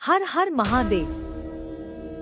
हर हर महादेव।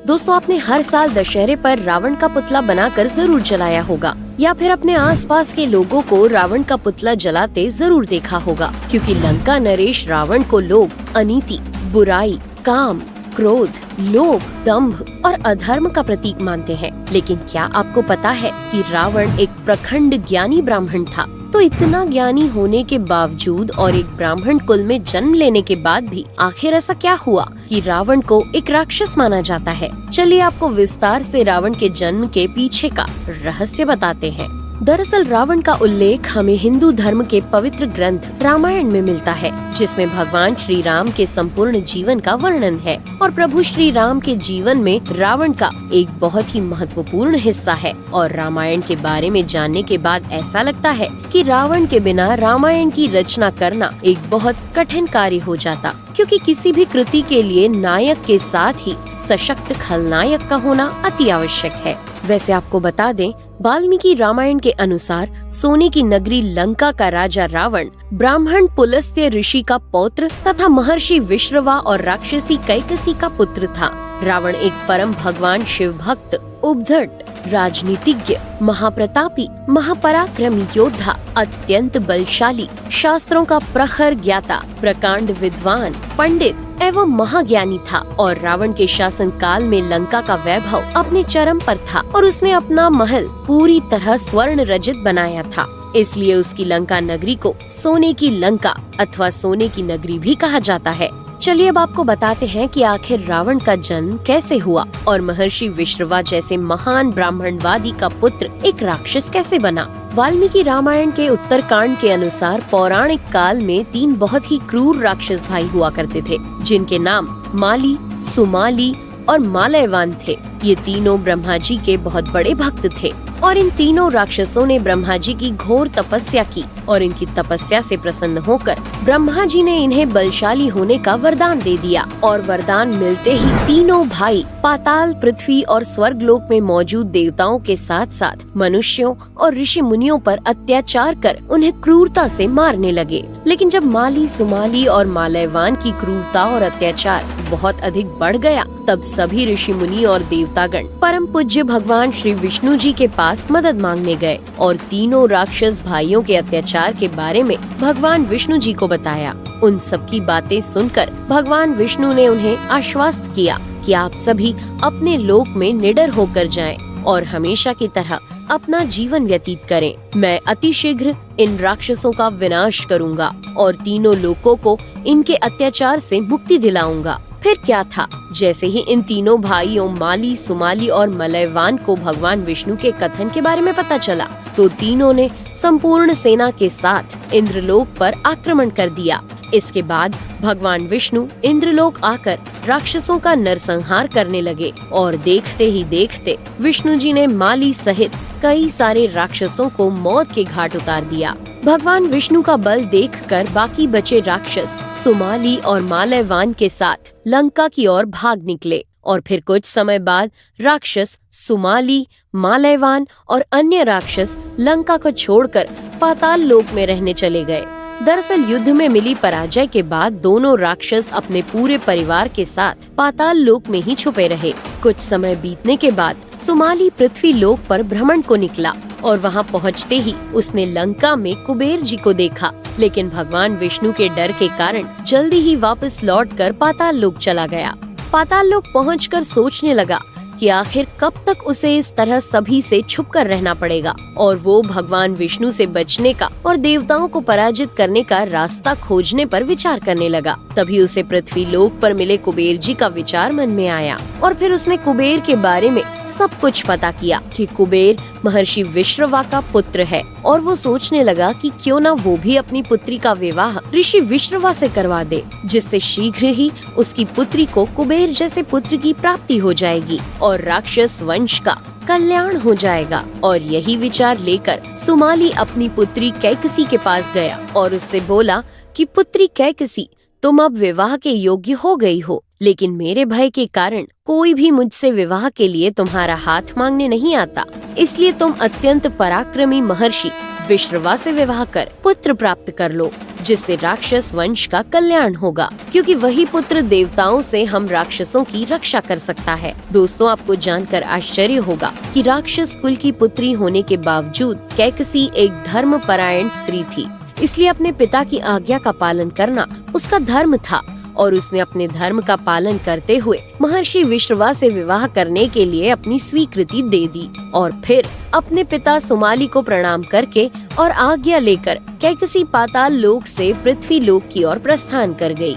दोस्तों, आपने हर साल दशहरे पर रावण का पुतला बनाकर जरूर जलाया होगा या फिर अपने आसपास के लोगों को रावण का पुतला जलाते जरूर देखा होगा, क्योंकि लंका नरेश रावण को लोग अनीति, बुराई, काम, क्रोध, लोभ, दंभ और अधर्म का प्रतीक मानते हैं। लेकिन क्या आपको पता है कि रावण एक प्रखंड ज्ञानी ब्राह्मण था? तो इतना ज्ञानी होने के बावजूद और एक ब्राह्मण कुल में जन्म लेने के बाद भी आखिर ऐसा क्या हुआ कि रावण को एक राक्षस माना जाता है? चलिए आपको विस्तार से रावण के जन्म के पीछे का रहस्य बताते हैं। दरअसल रावण का उल्लेख हमें हिंदू धर्म के पवित्र ग्रंथ रामायण में मिलता है, जिसमें भगवान श्री राम के संपूर्ण जीवन का वर्णन है और प्रभु श्री राम के जीवन में रावण का एक बहुत ही महत्वपूर्ण हिस्सा है। और रामायण के बारे में जानने के बाद ऐसा लगता है कि रावण के बिना रामायण की रचना करना एक बहुत कठिन कार्य हो जाता, क्योंकि किसी भी कृति के लिए नायक के साथ ही सशक्त खलनायक का होना अति आवश्यक है। वैसे आपको बता दें, वाल्मीकि रामायण के अनुसार सोने की नगरी लंका का राजा रावण ब्राह्मण पुलस्त्य ऋषि का पौत्र तथा महर्षि विश्रवा और राक्षसी कैकसी का पुत्र था। रावण एक परम भगवान शिव भक्त, उद्धट, राजनीतिज्ञ, महाप्रतापी, महापराक्रमी योद्धा, अत्यंत बलशाली, शास्त्रों का प्रखर ज्ञाता, प्रकांड विद्वान, पंडित एवं महाज्ञानी था। और रावण के शासन काल में लंका का वैभव अपने चरम पर था और उसने अपना महल पूरी तरह स्वर्ण रजित बनाया था। इसलिए उसकी लंका नगरी को सोने की लंका अथवा सोने की नगरी भी कहा जाता है। चलिए अब आपको बताते हैं कि आखिर रावण का जन्म कैसे हुआ और महर्षि विश्रवा जैसे महान ब्राह्मणवादी का पुत्र एक राक्षस कैसे बना। वाल्मीकि रामायण के उत्तरकांड के अनुसार पौराणिक काल में 3 बहुत ही क्रूर राक्षस भाई हुआ करते थे, जिनके नाम माली, सुमाली और मालयवान थे। ये तीनों ब्रह्मा जी के बहुत बड़े भक्त थे और इन तीनों राक्षसों ने ब्रह्मा जी की घोर तपस्या की और इनकी तपस्या से प्रसन्न होकर ब्रह्मा जी ने इन्हें बलशाली होने का वरदान दे दिया। और वरदान मिलते ही तीनों भाई पाताल, पृथ्वी और स्वर्गलोक में मौजूद देवताओं के साथ साथ मनुष्यों और ऋषि मुनियों पर अत्याचार कर उन्हें क्रूरता से मारने लगे। लेकिन जब माली, सुमाली और मालयवान की क्रूरता और अत्याचार बहुत अधिक बढ़ गया, तब सभी ऋषि मुनि और देवतागण परम पूज्य भगवान श्री विष्णु जी के पास मदद मांगने गए और तीनों राक्षस भाइयों के अत्याचार के बारे में भगवान विष्णु जी को बताया। उन सबकी बातें सुनकर भगवान विष्णु ने उन्हें आश्वस्त किया कि आप सभी अपने लोक में निडर होकर जाएं और हमेशा की तरह अपना जीवन व्यतीत करें। मैं अतिशीघ्र इन राक्षसों का विनाश करूंगा और तीनों लोकों को इनके अत्याचार से मुक्ति दिलाऊंगा। फिर क्या था, जैसे ही इन तीनों भाइयों माली, सुमाली और मलयवान को भगवान विष्णु के कथन के बारे में पता चला, तो तीनों ने संपूर्ण सेना के साथ इंद्रलोक पर आक्रमण कर दिया। इसके बाद भगवान विष्णु इंद्रलोक आकर राक्षसों का नरसंहार करने लगे और देखते ही देखते विष्णु जी ने माली सहित कई सारे राक्षसों को मौत के घाट उतार दिया। भगवान विष्णु का बल देखकर बाकी बचे राक्षस सुमाली और मालयवान के साथ लंका की ओर भाग निकले और फिर कुछ समय बाद राक्षस सुमाली, मालयवान और अन्य राक्षस लंका को छोड़कर पाताल लोक में रहने चले गए। दरअसल युद्ध में मिली पराजय के बाद दोनों राक्षस अपने पूरे परिवार के साथ पाताल लोक में ही छुपे रहे। कुछ समय बीतने के बाद सुमाली पृथ्वी लोक पर भ्रमण को निकला और वहां पहुंचते ही उसने लंका में कुबेर जी को देखा, लेकिन भगवान विष्णु के डर के कारण जल्दी ही वापस लौटकर पाताल लोक चला गया। पाताल लोक पहुंचकर सोचने लगा कि आखिर कब तक उसे इस तरह सभी से छुपकर रहना पड़ेगा और वो भगवान विष्णु से बचने का और देवताओं को पराजित करने का रास्ता खोजने पर विचार करने लगा। तभी उसे पृथ्वी लोक पर मिले कुबेर जी का विचार मन में आया और फिर उसने कुबेर के बारे में सब कुछ पता किया कि कुबेर महर्षि विश्रवा का पुत्र है और वो सोचने लगा कि क्यों ना वो भी अपनी पुत्री का विवाह ऋषि विश्रवा से करवा दे, जिससे शीघ्र ही उसकी पुत्री को कुबेर जैसे पुत्र की प्राप्ति हो जाएगी और राक्षस वंश का कल्याण हो जाएगा। और यही विचार लेकर सुमाली अपनी पुत्री कैकसी के पास गया और उससे बोला कि पुत्री कैकसी, तुम अब विवाह के योग्य हो गई हो, लेकिन मेरे भय के कारण कोई भी मुझसे विवाह के लिए तुम्हारा हाथ मांगने नहीं आता। इसलिए तुम अत्यंत पराक्रमी महर्षि विश्रवा से विवाह कर पुत्र प्राप्त कर लो, जिससे राक्षस वंश का कल्याण होगा, क्योंकि वही पुत्र देवताओं से हम राक्षसों की रक्षा कर सकता है। दोस्तों, आपको जानकर आश्चर्य होगा कि राक्षस कुल की पुत्री होने के बावजूद कैकसी एक धर्मपरायण स्त्री थी। इसलिए अपने पिता की आज्ञा का पालन करना उसका धर्म था और उसने अपने धर्म का पालन करते हुए महर्षि विश्रवा से विवाह करने के लिए अपनी स्वीकृति दे दी और फिर अपने पिता सुमाली को प्रणाम करके और आज्ञा लेकर कैकसी पाताल लोक से पृथ्वी लोक की ओर प्रस्थान कर गई।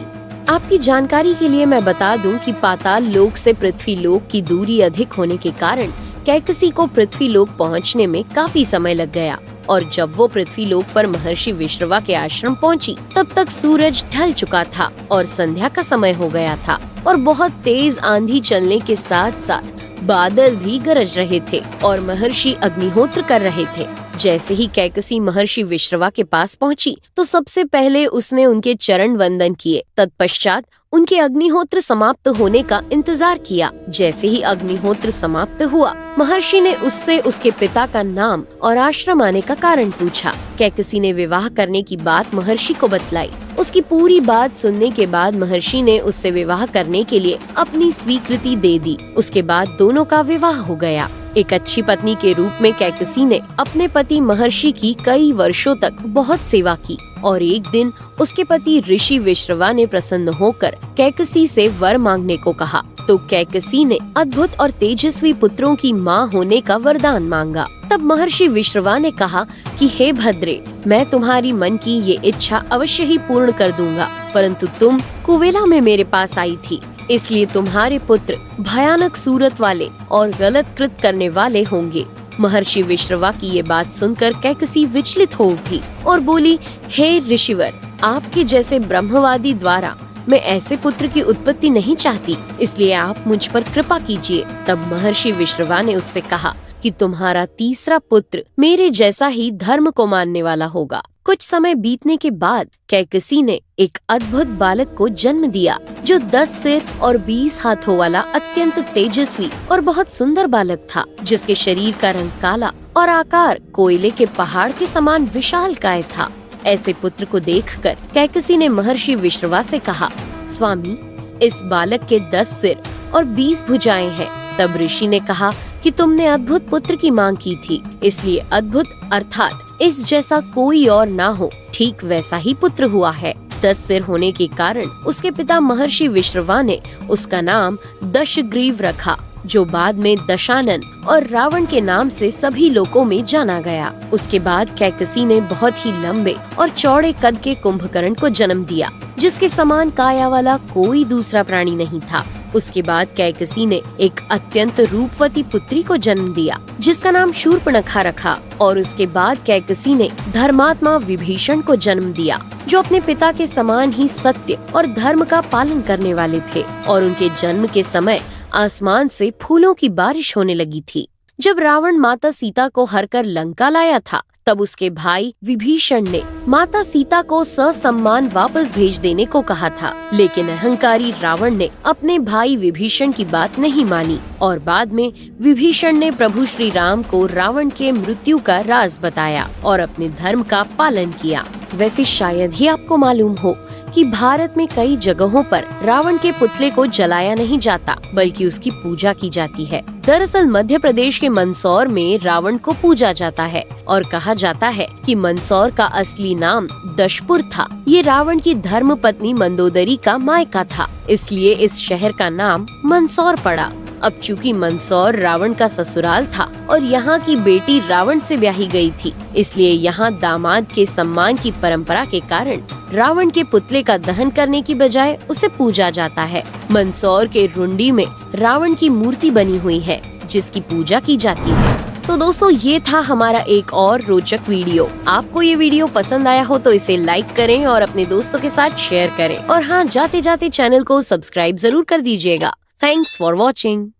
आपकी जानकारी के लिए मैं बता दूं कि पाताल लोक से पृथ्वी लोक की दूरी अधिक होने के कारण कैकसी को पृथ्वी लोक पहुंचने में काफी समय लग गया और जब वो पृथ्वी लोक पर महर्षि विश्रवा के आश्रम पहुंची, तब तक सूरज ढल चुका था और संध्या का समय हो गया था और बहुत तेज आंधी चलने के साथ साथ बादल भी गरज रहे थे और महर्षि अग्निहोत्र कर रहे थे। जैसे ही कैकसी महर्षि विश्रवा के पास पहुंची तो सबसे पहले उसने उनके चरण वंदन किए। तत्पश्चात उनके अग्निहोत्र समाप्त होने का इंतजार किया। जैसे ही अग्निहोत्र समाप्त हुआ, महर्षि ने उससे उसके पिता का नाम और आश्रम आने का कारण पूछा। कैकसी ने विवाह करने की बात महर्षि को बतलाई। उसकी पूरी बात सुनने के बाद महर्षि ने उससे विवाह करने के लिए अपनी स्वीकृति दे दी। उसके बाद दोनों का विवाह हो गया। एक अच्छी पत्नी के रूप में कैकसी ने अपने पति महर्षि की कई वर्षों तक बहुत सेवा की और एक दिन उसके पति ऋषि विश्रवा ने प्रसन्न होकर कैकसी से वर मांगने को कहा। तो कैकसी ने अद्भुत और तेजस्वी पुत्रों की माँ होने का वरदान मांगा। तब महर्षि विश्रवा ने कहा कि हे भद्रे, मैं तुम्हारी मन की ये इच्छा अवश्य ही पूर्ण कर दूंगा, परंतु तुम कुवेला में मेरे पास आई थी, इसलिए तुम्हारे पुत्र भयानक सूरत वाले और गलत कृत करने वाले होंगे। महर्षि विश्रवा की ये बात सुनकर कैकसी विचलित हो उठी और बोली, हे ऋषिवर, आपके जैसे ब्रह्मवादी द्वारा मैं ऐसे पुत्र की उत्पत्ति नहीं चाहती, इसलिए आप मुझ पर कृपा कीजिए। तब महर्षि विश्रवा ने उससे कहा कि तुम्हारा तीसरा पुत्र मेरे जैसा ही धर्म को मानने वाला होगा। कुछ समय बीतने के बाद कैकसी ने एक अद्भुत बालक को जन्म दिया, जो 10 सिर और 20 हाथों वाला अत्यंत तेजस्वी और बहुत सुंदर बालक था, जिसके शरीर का रंग काला और आकार कोयले के पहाड़ के समान विशालकाय था। ऐसे पुत्र को देखकर कैकसी ने महर्षि विश्रवा से कहा, स्वामी, इस बालक के 10 सिर और 20 भुजाएं हैं। तब ऋषि ने कहा कि तुमने अद्भुत पुत्र की मांग की थी, इसलिए अद्भुत अर्थात इस जैसा कोई और ना हो, ठीक वैसा ही पुत्र हुआ है। 10 सिर होने के कारण उसके पिता महर्षि विश्रवा ने उसका नाम दशग्रीव रखा, जो बाद में दशानन और रावण के नाम से सभी लोकों में जाना गया। उसके बाद कैकसी ने बहुत ही लंबे और चौड़े कद के कुंभकर्ण को जन्म दिया, जिसके समान काया वाला कोई दूसरा प्राणी नहीं था। उसके बाद कैकसी ने एक अत्यंत रूपवती पुत्री को जन्म दिया, जिसका नाम शूर्पणखा रखा और उसके बाद कैकसी ने धर्मात्मा विभीषण को जन्म दिया, जो अपने पिता के समान ही सत्य और धर्म का पालन करने वाले थे। और उनके जन्म के समय आसमान से फूलों की बारिश होने लगी थी। जब रावण माता सीता को हरकर लंका लाया था, तब उसके भाई विभीषण ने माता सीता को ससम्मान वापस भेज देने को कहा था, लेकिन अहंकारी रावण ने अपने भाई विभीषण की बात नहीं मानी और बाद में विभीषण ने प्रभु श्री राम को रावण के मृत्यु का राज बताया और अपने धर्म का पालन किया। वैसे शायद ही आपको मालूम हो कि भारत में कई जगहों पर रावण के पुतले को जलाया नहीं जाता, बल्कि उसकी पूजा की जाती है। दरअसल मध्य प्रदेश के मंदसौर में रावण को पूजा जाता है और कहा जाता है कि मंदसौर का असली नाम दशपुर था। ये रावण की धर्म पत्नी मंदोदरी का मायका था, इसलिए इस शहर का नाम मंदसौर पड़ा। अब चूंकि मंदसौर रावण का ससुराल था और यहाँ की बेटी रावण से ब्याही गई थी, इसलिए यहाँ दामाद के सम्मान की परंपरा के कारण रावण के पुतले का दहन करने की बजाय उसे पूजा जाता है। मंदसौर के रुंडी में रावण की मूर्ति बनी हुई है, जिसकी पूजा की जाती है। तो दोस्तों, ये था हमारा एक और रोचक वीडियो। आपको ये वीडियो पसंद आया हो तो इसे लाइक करें और अपने दोस्तों के साथ शेयर करें। और हाँ, जाते जाते चैनल को सब्सक्राइब जरूर कर दीजिएगा। Thanks for watching.